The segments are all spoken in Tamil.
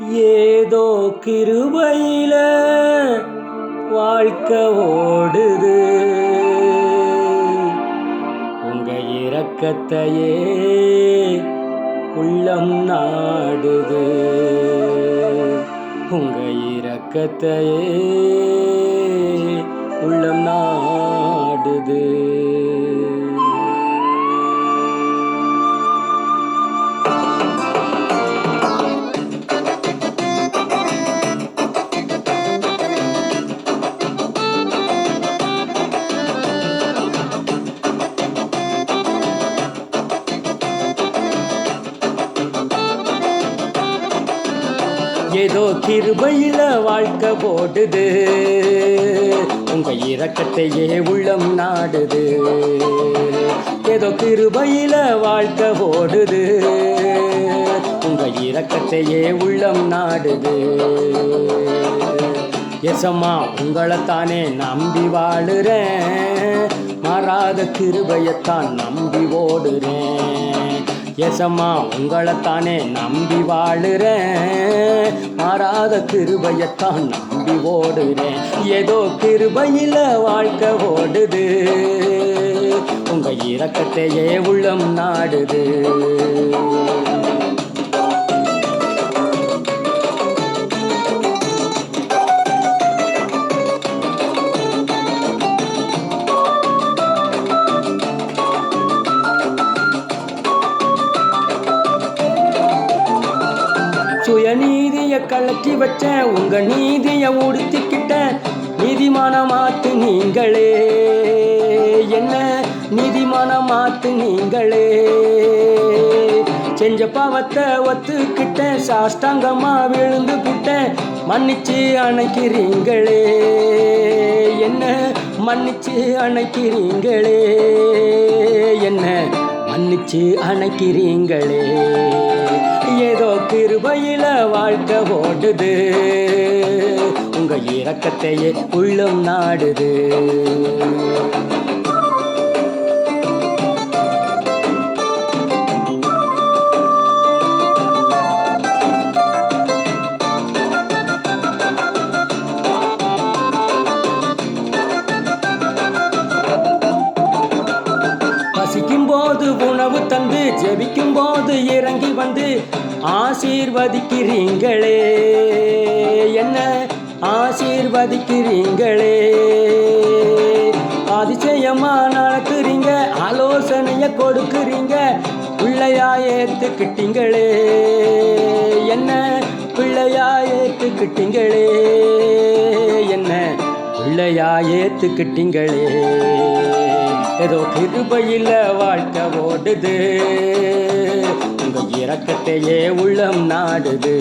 ஏதோ கிருபையில வாழ்க்கை ஓடுது, உங்க இரக்கத்தையே உள்ளம் நாடுது, உங்க இரக்கத்தையே உள்ளம் நாடுது. ஏதோ கிருபையில வாழ்க்கை ஓடுது, உங்க இரக்கத்தையே உள்ளம் நாடுது. ஏதோ கிருபையில வாழ்க்கை ஓடுது, உங்க இரக்கத்தையே உள்ளம் நாடுது. எசம்மா உங்களைத்தானே நம்பி வாழுறேன், மாறாத கிருபையத்தான் நம்பி ஓடுறேன். எசம்மா உங்களைத்தானே நம்பி வாழுறேன், மாறாத கிருபையத்தான் நம்பி ஓடுறேன். ஏதோ கிருபையில வாழ்க்கை ஓடுது, உங்க இரக்கத்தையே உள்ளம் நாடுது. சுயநீதிய கலக்கி வச்சேன், உங்க நீதிய உடுத்திக்கிட்டேன். நீதிமான மாத்து நீங்களே, என்ன நீதிமான மாத்து நீங்களே. செஞ்ச பாவத்தை ஒத்துக்கிட்டேன், சாஷ்டாங்கமா விழுந்து புட்டேன். மன்னிச்சு அணைக்கிறீங்களே, என்ன மன்னிச்சு அணைக்கிறீங்களே, என்ன மன்னிச்சு அணைக்கிறீங்களே. ஏதோ கிருபையில வாழ்க்கை ஓடுது, உங்க இரக்கத்தையே உள்ளம் நாடுது. பசிக்கும் போது உணவு தந்து, ஜெபிக்கும் போது இறங்கி வந்து ஆசீர்வதிக்கிறீங்களே, என்ன ஆசீர்வதிக்கிறீங்களே. அதிசயமா நடக்கிறீங்க, ஆலோசனைய கொடுக்குறீங்க. பிள்ளையா ஏத்துக்கிட்டீங்களே, என்ன பிள்ளையா ஏத்துக்கிட்டீங்களே, என்ன பிள்ளையா ஏத்துக்கிட்டீங்களே. ஏதோ கிருபையில வாழ்க்கை ஓடுது, உங்க இரக்கத்தையே உள்ளம் நாடுது.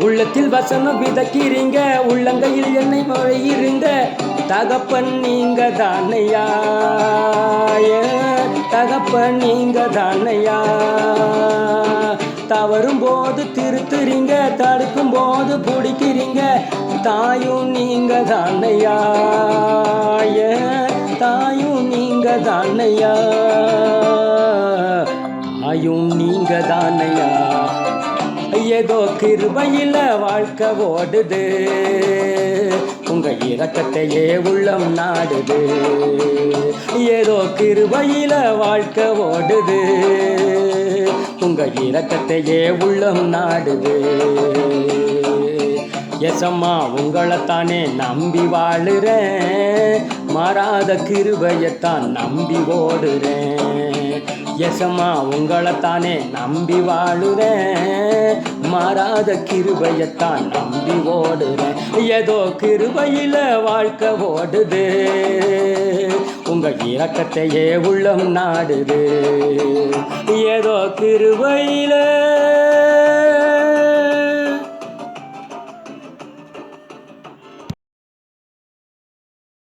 உள்ளத்தில் வசனம் விதைக்கிறீங்க, உள்ளங்கையில் என்னை மழையிருங்க. தகப்பன் நீங்க தானையா, தகப்பன் நீங்க தானையா. தவறும் போது திருத்துறீங்க, தடுக்கும் போது பிடிக்கிறீங்க. தாயும் நீங்க தானையா, தாயும் நீங்க தானையா, தாயும் நீங்க தானையா. ஏதோ கிருபையில வாழ்க்கை ஓடுது, உங்க இரக்கத்தையே உள்ளம் நாடுது. ஏதோ கிருபையில வாழ்க்கை ஓடுது, உங்க இரக்கத்தையே உள்ளம் நாடுது. எசம்மா உங்களைத்தானே நம்பி வாழுறேன், மாறாத கிருபையத்தான் நம்பி ஓடுறேன். எசம்மா உங்களைத்தானே நம்பி வாழுறேன், மாறாத கிருபையத்தான் நம்பி ஓடுறேன். ஏதோ கிருபையில வாழ்க்கை ஓடுது, உங்க இரக்கத்தையே உள்ளம் நாடுது. ஏதோ கிருபையில